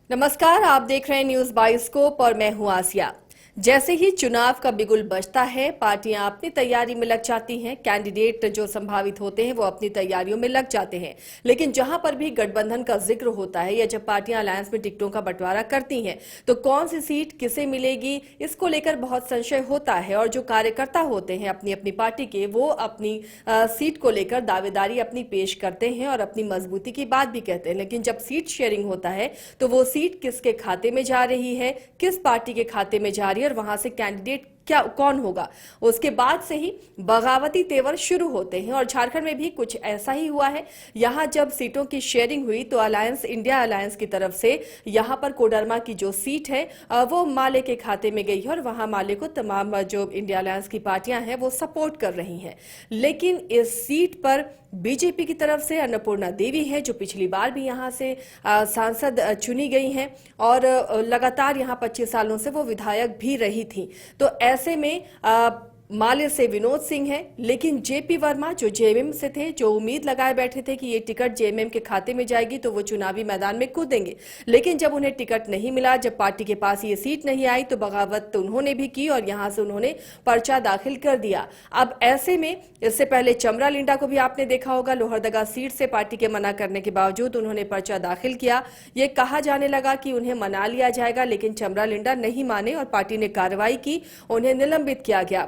नमस्कार, आप देख रहे हैं न्यूज बाइस्कोप और मैं हूं आसिया। जैसे ही चुनाव का बिगुल बजता है, पार्टियां अपनी तैयारी में लग जाती हैं। कैंडिडेट जो संभावित होते हैं वो अपनी तैयारियों में लग जाते हैं। लेकिन जहां पर भी गठबंधन का जिक्र होता है या जब पार्टियां अलायंस में टिकटों का बंटवारा करती हैं, तो कौन सी सीट किसे मिलेगी, इसको लेकर बहुत संशय होता है। और जो कार्यकर्ता होते हैं अपनी अपनी पार्टी के, वो अपनी सीट को लेकर दावेदारी अपनी पेश करते हैं और अपनी मजबूती की बात भी कहते हैं। लेकिन जब सीट शेयरिंग होता है तो वो सीट किसके खाते में जा रही है, किस पार्टी के खाते में जा रही है और वहां से कैंडिडेट क्या कौन होगा, उसके बाद से ही बगावती तेवर शुरू होते हैं। और झारखंड में भी कुछ ऐसा ही हुआ है। यहां जब सीटों की शेयरिंग हुई तो अलायंस इंडिया अलायंस की तरफ से यहां पर कोडरमा की जो सीट है वो माले के खाते में गई है और वहां माले को तमाम जो इंडिया अलायंस की पार्टियां हैं वो सपोर्ट कर रही हैं। लेकिन इस सीट पर बीजेपी की तरफ से अन्नपूर्णा देवी है, जो पिछली बार भी यहां से सांसद चुनी गई हैं और लगातार यहां 25 सालों से वो विधायक भी रही थी। तो ऐसे में माले से विनोद सिंह है, लेकिन जेपी वर्मा जो जेएमएम से थे, जो उम्मीद लगाए बैठे थे कि ये टिकट जेएमएम के खाते में जाएगी तो वो चुनावी मैदान में कूदेंगे। लेकिन जब उन्हें टिकट नहीं मिला, जब पार्टी के पास ये सीट नहीं आई, तो बगावत तो उन्होंने भी की और यहां से उन्होंने पर्चा दाखिल कर दिया। अब ऐसे में इससे पहले चमरा लिंडा को भी आपने देखा होगा, लोहरदगा सीट से पार्टी के मना करने के बावजूद उन्होंने पर्चा दाखिल किया। ये कहा जाने लगा कि उन्हें मना लिया जाएगा, लेकिन चमरा लिंडा नहीं माने और पार्टी ने कार्रवाई की, उन्हें निलंबित किया गया।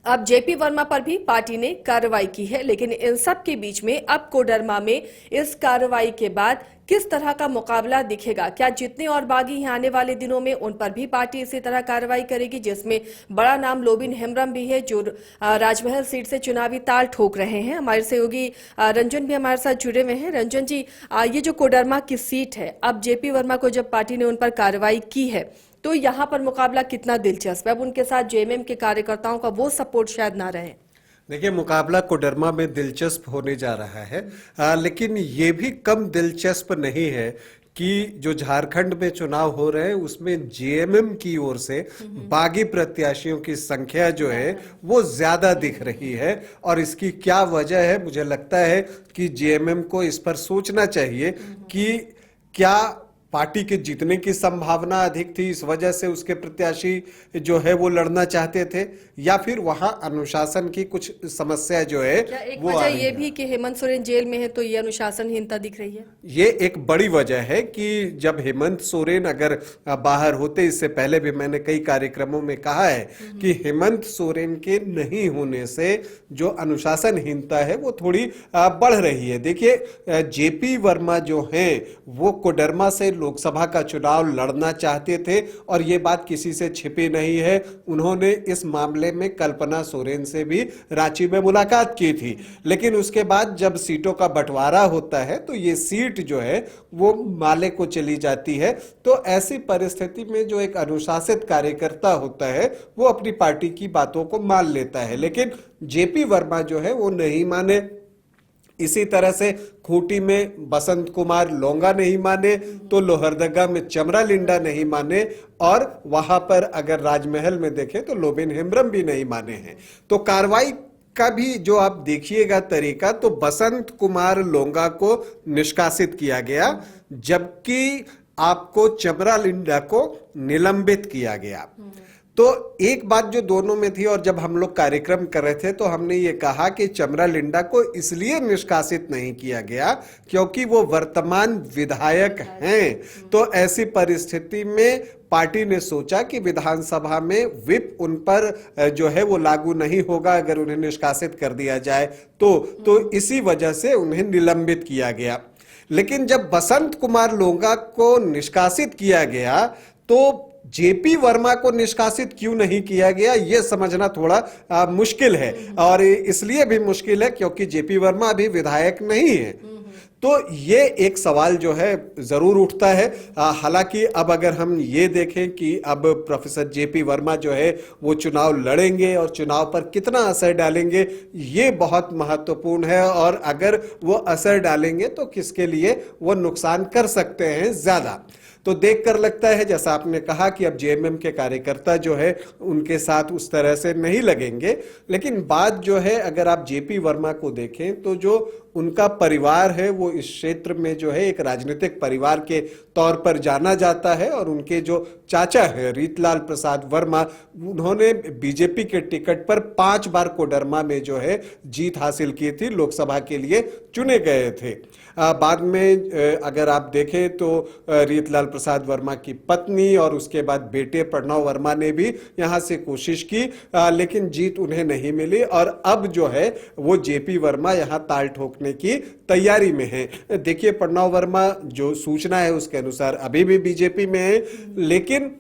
अब जेपी वर्मा पर भी पार्टी ने कार्रवाई की है। लेकिन इन सब के बीच में अब कोडरमा में इस कार्रवाई के बाद किस तरह का मुकाबला दिखेगा? क्या जितने और बागी हैं आने वाले दिनों में उन पर भी पार्टी इसी तरह कार्रवाई करेगी, जिसमें बड़ा नाम लोबिन हेम्ब्रम भी है, जो राजमहल सीट से चुनावी ताल ठोक रहे हैं। हमारे सहयोगी रंजन भी हमारे साथ जुड़े हुए हैं। रंजन जी, ये जो कोडरमा की सीट है, अब जेपी वर्मा को जब पार्टी ने उन पर कार्रवाई की है तो यहां पर मुकाबला कितना दिलचस्प है? अब उनके साथ जेएमएम के कार्यकर्ताओं का वो सपोर्ट शायद ना रहे। देखिए, मुकाबला कोडरमा में दिलचस्प होने जा रहा है, लेकिन ये भी कम दिलचस्प नहीं है कि जो झारखंड में चुनाव हो रहे हैं उसमें जेएमएम की ओर से बागी प्रत्याशियों की संख्या जो है वो ज्यादा दिख रही है। और इसकी क्या वजह है? मुझे लगता है कि जेएमएम को इस पर सोचना चाहिए कि क्या पार्टी के जीतने की संभावना अधिक थी, इस वजह से उसके प्रत्याशी जो है वो लड़ना चाहते थे, या फिर वहां अनुशासन की कुछ समस्या जो है क्या एक वो वजह ये भी कि हेमंत सोरेन जेल में है तो ये अनुशासनहीनता दिख रही है? ये एक बड़ी वजह है कि जब हेमंत सोरेन अगर बाहर होते, इससे पहले भी मैंने कई कार्यक्रमों में कहा है कि हेमंत सोरेन के नहीं होने से जो अनुशासनहीनता है वो थोड़ी बढ़ रही है। देखिए, जेपी वर्मा जो हैं वो कोडरमा से लोकसभा का चुनाव लड़ना चाहते थे और ये बात किसी से छिपी नहीं है। उन्होंने इस मामले में कल्पना सोरेन से भी रांची में मुलाकात की थी। लेकिन उसके बाद जब सीटों का बंटवारा होता है तो ये सीट जो है वो माले को चली जाती है। तो ऐसी परिस्थिति में जो एक अनुशासित कार्यकर्ता होता है वो अपनी पार्टी की बातों को मान लेता है, लेकिन जेपी वर्मा जो है वो नहीं माने। इसी तरह से खूंटी में बसंत कुमार लोंगा नहीं माने, तो लोहरदगा में चमरा लिंडा नहीं माने, और वहां पर अगर राजमहल में देखें तो लोबिन हेम्ब्रम भी नहीं माने हैं। तो कार्रवाई का भी जो आप देखिएगा तरीका, तो बसंत कुमार लोंगा को निष्कासित किया गया, जबकि आपको चमरा लिंडा को निलंबित किया गया। तो एक बात जो दोनों में थी, और जब हम लोग कार्यक्रम कर रहे थे तो हमने ये कहा कि चमरा लिंडा को इसलिए निष्कासित नहीं किया गया क्योंकि वो वर्तमान विधायक हैं। तो ऐसी परिस्थिति में पार्टी ने सोचा कि विधानसभा में व्हिप उन पर जो है वो लागू नहीं होगा अगर उन्हें निष्कासित कर दिया जाए, तो इसी वजह से उन्हें निलंबित किया गया। लेकिन जब बसंत कुमार लोंगा को निष्कासित किया गया तो जेपी वर्मा को निष्कासित क्यों नहीं किया गया, यह समझना थोड़ा मुश्किल है। और इसलिए भी मुश्किल है क्योंकि जेपी वर्मा अभी विधायक नहीं है। तो ये एक सवाल जो है जरूर उठता है। हालांकि अब अगर हम ये देखें कि अब प्रोफेसर जेपी वर्मा जो है वो चुनाव लड़ेंगे और चुनाव पर कितना असर डालेंगे, ये बहुत महत्वपूर्ण है। और अगर वो असर डालेंगे तो किसके लिए वो नुकसान कर सकते हैं ज्यादा। तो देखकर लगता है, जैसा आपने कहा, कि अब जेएमएम के कार्यकर्ता जो है उनके साथ उस तरह से नहीं लगेंगे। लेकिन बात जो है, अगर आप जेपी वर्मा को देखें तो जो उनका परिवार है वो इस क्षेत्र में जो है एक राजनीतिक परिवार के तौर पर जाना जाता है। और उनके जो चाचा है रीतलाल प्रसाद वर्मा, उन्होंने बीजेपी के टिकट पर 5 बार कोडरमा में जो है जीत हासिल की थी, लोकसभा के लिए चुने गए थे। बाद में अगर आप देखें तो रीतलाल प्रसाद वर्मा की पत्नी और उसके बाद बेटे प्रणव वर्मा ने भी यहां से कोशिश की, लेकिन जीत उन्हें नहीं मिली। और अब जो है वो जेपी वर्मा यहां ताल ठोकने की तैयारी में है। देखिए, प्रणव वर्मा जो सूचना है उसके अनुसार अभी भी बीजेपी में है, लेकिन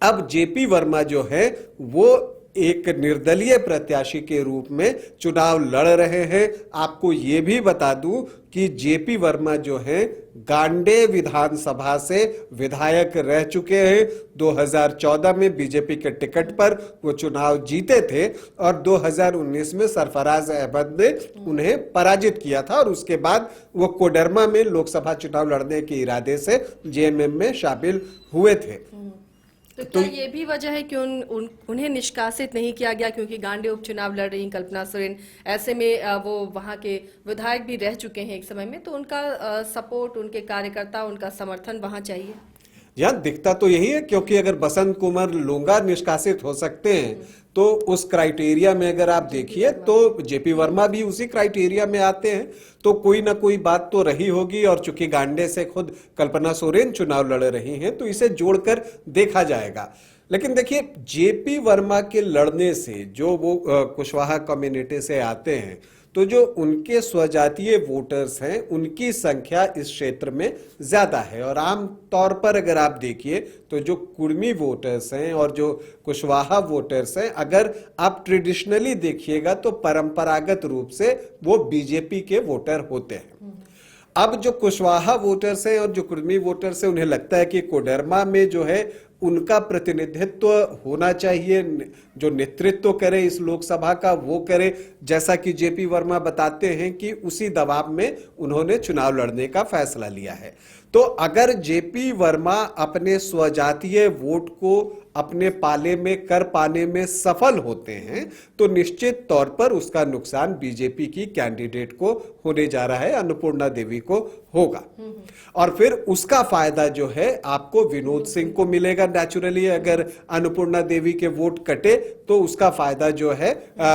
अब जेपी वर्मा जो है वो एक निर्दलीय प्रत्याशी के रूप में चुनाव लड़ रहे हैं। आपको यह भी बता दूं कि जेपी वर्मा जो है गांडे विधानसभा से विधायक रह चुके हैं। 2014 में बीजेपी के टिकट पर वो चुनाव जीते थे और 2019 में सरफराज अहमद ने उन्हें पराजित किया था और उसके बाद वो कोडरमा में लोकसभा चुनाव लड़ने के इरादे से जेएमएम में शामिल हुए थे। तो क्या ये भी वजह है कि उन्हें निष्कासित नहीं किया गया क्योंकि गांडे उपचुनाव लड़ रही कल्पना सोरेन, ऐसे में वो वहां के विधायक भी रह चुके हैं एक समय में, तो उनका सपोर्ट, उनके कार्यकर्ता, उनका समर्थन वहां चाहिए? यार, दिखता तो यही है, क्योंकि अगर बसंत कुमार लोंगा निष्कासित हो सकते हैं तो उस क्राइटेरिया में अगर आप देखिए तो जेपी वर्मा भी उसी क्राइटेरिया में आते हैं। तो कोई ना कोई बात तो रही होगी। और चूंकि गांडे से खुद कल्पना सोरेन चुनाव लड़ रही हैं तो इसे जोड़कर देखा जाएगा। लेकिन देखिए, जेपी वर्मा के लड़ने से जो वो कुशवाहा कम्युनिटी से आते हैं, तो जो उनके स्वजातीय वोटर्स हैं उनकी संख्या इस क्षेत्र में ज्यादा है। और आम तौर पर अगर आप देखिए तो जो कुर्मी वोटर्स हैं और जो कुशवाहा वोटर्स हैं, अगर आप ट्रेडिशनली देखिएगा तो परंपरागत रूप से वो बीजेपी के वोटर होते हैं। अब जो कुशवाहा वोटर्स हैं और जो कुर्मी वोटर्स हैं, उन्हें लगता है कि कोडरमा में जो है उनका प्रतिनिधित्व होना चाहिए, जो नेतृत्व करे इस लोकसभा का वो करे। जैसा कि जेपी वर्मा बताते हैं कि उसी दबाव में उन्होंने चुनाव लड़ने का फैसला लिया है। तो अगर जेपी वर्मा अपने स्वजातीय वोट को अपने पाले में कर पाने में सफल होते हैं तो निश्चित तौर पर उसका नुकसान बीजेपी की कैंडिडेट को होने जा रहा है, अन्नपूर्णा देवी को होगा। और फिर उसका फायदा जो है आपको विनोद सिंह को मिलेगा। नेचुरली अगर अन्नपूर्णा देवी के वोट कटे तो उसका फायदा जो है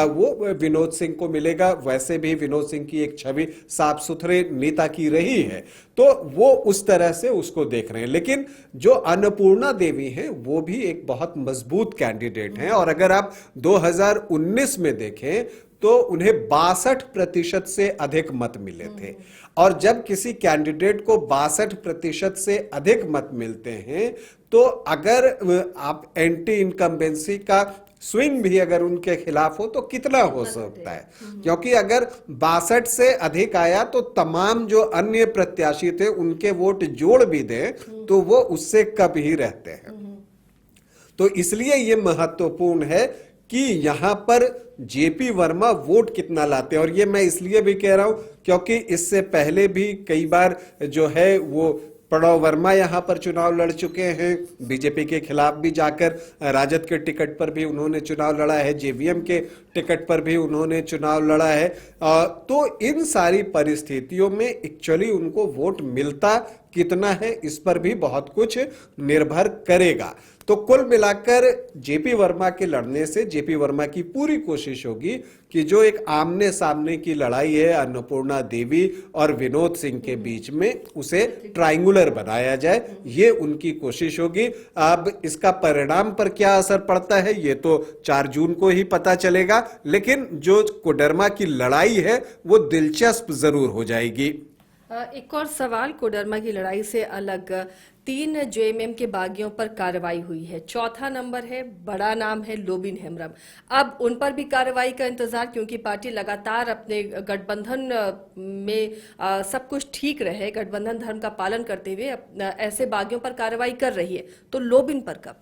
वो विनोद सिंह को मिलेगा। वैसे भी विनोद सिंह की एक छवि साफ सुथरे नेता की रही है, तो वो उस तरह से उसको देख रहे हैं। लेकिन जो अन्नपूर्णा देवी हैं वो भी एक बहुत मजबूत कैंडिडेट हैं। और अगर आप 2019 में देखें तो उन्हें 62% से अधिक मत मिले थे। और जब किसी कैंडिडेट को 62% से अधिक मत मिलते हैं तो अगर आप एंटी इनकम्बेंसी का स्विंग भी अगर उनके खिलाफ हो तो कितना हो सकता है, क्योंकि अगर 62 से अधिक आया तो तमाम जो अन्य प्रत्याशी थे उनके वोट जोड़ भी दें तो वो उससे कम ही रहते हैं। तो इसलिए ये महत्वपूर्ण है कि यहां पर जेपी वर्मा वोट कितना लाते हैं। और ये मैं इसलिए भी कह रहा हूं क्योंकि इससे पहले भी कई बार जो है वो प्रणव वर्मा यहां पर चुनाव लड़ चुके हैं, बीजेपी के खिलाफ भी जाकर राजद के टिकट पर भी उन्होंने चुनाव लड़ा है, जेवीएम के टिकट पर भी उन्होंने चुनाव लड़ा है। तो इन सारी परिस्थितियों में एक्चुअली उनको वोट मिलता कितना है इस पर भी बहुत कुछ निर्भर करेगा। तो कुल मिलाकर जेपी वर्मा के लड़ने से जेपी वर्मा की पूरी कोशिश होगी कि जो एक आमने सामने की लड़ाई है अन्नपूर्णा देवी और विनोद सिंह के बीच में, उसे ट्रायंगुलर बनाया जाए, ये उनकी कोशिश होगी। अब इसका परिणाम पर क्या असर पड़ता है ये तो 4 जून को ही पता चलेगा, लेकिन जो कोडरमा की लड़ाई है वो दिलचस्प जरूर हो जाएगी। एक और सवाल, कोडरमा की लड़ाई से अलग 3 जेएमएम के बागियों पर कार्रवाई हुई है। चौथा नंबर है, बड़ा नाम है लोबिन हेम्ब्रम। अब उन पर भी कार्रवाई का इंतजार, क्योंकि पार्टी लगातार अपने गठबंधन में सब कुछ ठीक रहे, गठबंधन धर्म का पालन करते हुए ऐसे बागियों पर कार्रवाई कर रही है। तो लोबिन पर कब?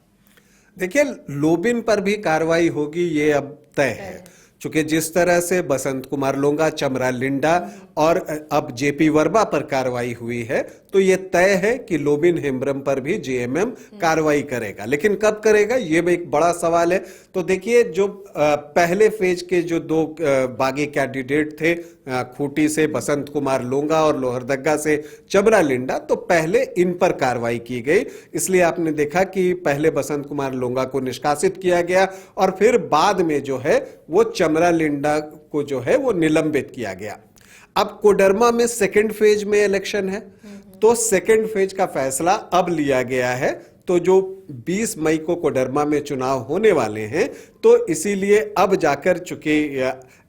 देखिए, लोबिन पर भी कार्रवाई होगी ये अब तय है, चूंकि जिस तरह से बसंत कुमार लोंगा, चमरा लिंडा और अब जेपी वर्मा पर कार्रवाई हुई है, तो ये तय है कि लोबिन हेम्ब्रम पर भी जेएमएम कार्रवाई करेगा। लेकिन कब करेगा, ये भी एक बड़ा सवाल है। तो देखिए, जो पहले फेज के जो दो बागी कैंडिडेट थे, खूंटी से बसंत कुमार लोंगा और लोहरदगा से चमरा लिंडा, तो पहले इन पर कार्रवाई की गई। इसलिए आपने देखा कि पहले बसंत कुमार लोंगा को निष्कासित किया गया और फिर बाद में जो है वो चमरा लिंडा को जो है वो निलंबित किया गया। अब कोडरमा में सेकंड फेज में इलेक्शन है, तो सेकंड फेज का फैसला अब लिया गया है। तो जो 20 मई को कोडरमा में चुनाव होने वाले हैं, तो इसीलिए अब जाकर चूंकि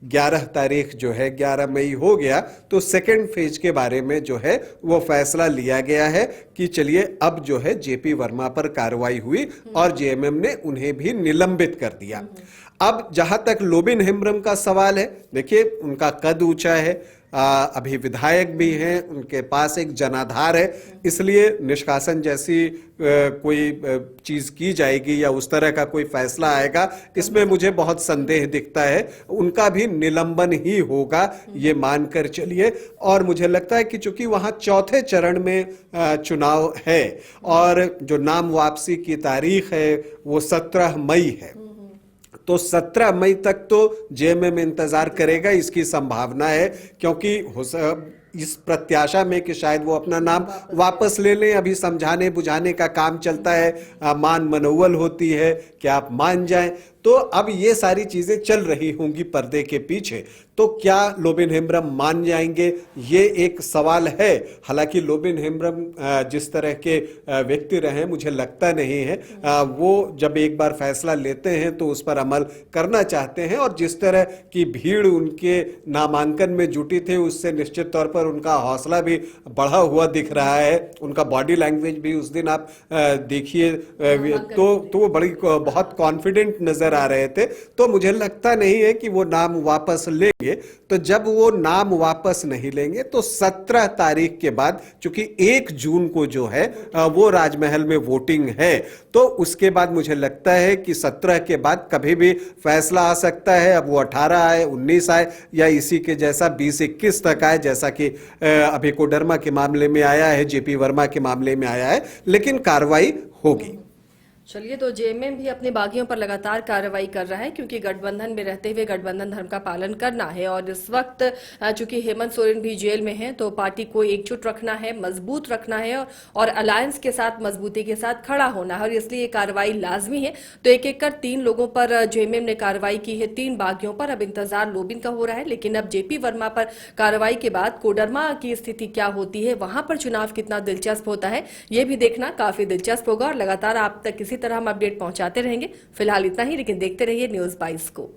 11 तारीख जो है 11 मई हो गया, तो सेकंड फेज के बारे में जो है वो फैसला लिया गया है कि चलिए अब जो है जेपी वर्मा पर कार्रवाई हुई और जेएमएम ने उन्हें भी निलंबित कर दिया। अब जहां तक लोबिन हेम्ब्रम का सवाल है, देखिए उनका कद ऊंचा है, अभी विधायक भी हैं, उनके पास एक जनाधार है, इसलिए निष्कासन जैसी कोई चीज की जाएगी या उस तरह का कोई फैसला आएगा, इसमें मुझे बहुत संदेह दिखता है। उनका भी निलंबन ही होगा, ये मानकर चलिए। और मुझे लगता है कि चूंकि वहां चौथे चरण में चुनाव है और जो नाम वापसी की तारीख है वो 17 मई है, तो 17 मई तक तो जेएमएम इंतजार करेगा, इसकी संभावना है, क्योंकि इस प्रत्याशा में कि शायद वो अपना नाम वापस ले लें। अभी समझाने बुझाने का काम चलता है, मान मनोवल होती है कि आप मान जाएं, तो अब ये सारी चीजें चल रही होंगी पर्दे के पीछे। तो क्या लोबिन हेम्ब्रम मान जाएंगे, ये एक सवाल है। हालांकि लोबिन हेम्ब्रम जिस तरह के व्यक्ति रहे, मुझे लगता नहीं है वो जब एक बार फैसला लेते हैं तो उस पर अमल करना चाहते हैं। और जिस तरह की भीड़ उनके नामांकन में जुटी थी, उससे निश्चित तौर पर उनका हौसला भी बढ़ा हुआ दिख रहा है। उनका बॉडी लैंग्वेज भी उस दिन आप देखिए तो वो बड़ी बहुत कॉन्फिडेंट नजर आ रहे थे। तो मुझे लगता नहीं है कि वो नाम वापस लेंगे। तो जब वो नाम वापस नहीं लेंगे तो 17 तारीख के बाद, चूंकि 1 जून को जो है वो राजमहल में वोटिंग है, तो उसके बाद मुझे लगता है कि 17 के बाद कभी भी फैसला आ सकता है। अब वो 18 आए, 19 आए या इसी के जैसा 20-21 तक आए, जैसा कि अभी कोडरमा के मामले में आया है, जेपी वर्मा के मामले में आया है, लेकिन कार्रवाई होगी। चलिए, तो जेएमएम भी अपने बागियों पर लगातार कार्रवाई कर रहा है, क्योंकि गठबंधन में रहते हुए गठबंधन धर्म का पालन करना है। और इस वक्त चूंकि हेमंत सोरेन भी जेल में हैं, तो पार्टी को एकजुट रखना है, मजबूत रखना है और अलायंस के साथ मजबूती के साथ खड़ा होना है, और इसलिए कार्रवाई लाजमी है। तो एक एक कर 3 लोगों पर जेएमएम ने कार्रवाई की है, 3 बागियों पर। अब इंतजार लोबिन का हो रहा है, लेकिन अब जेपी वर्मा पर कार्रवाई के बाद कोडरमा की स्थिति क्या होती है, वहां पर चुनाव कितना दिलचस्प होता है, ये भी देखना काफी दिलचस्प होगा। और लगातार आप तक किसी तरह हम अपडेट पहुंचाते रहेंगे। फिलहाल इतना ही, लेकिन देखते रहिए न्यूज़ 22 को।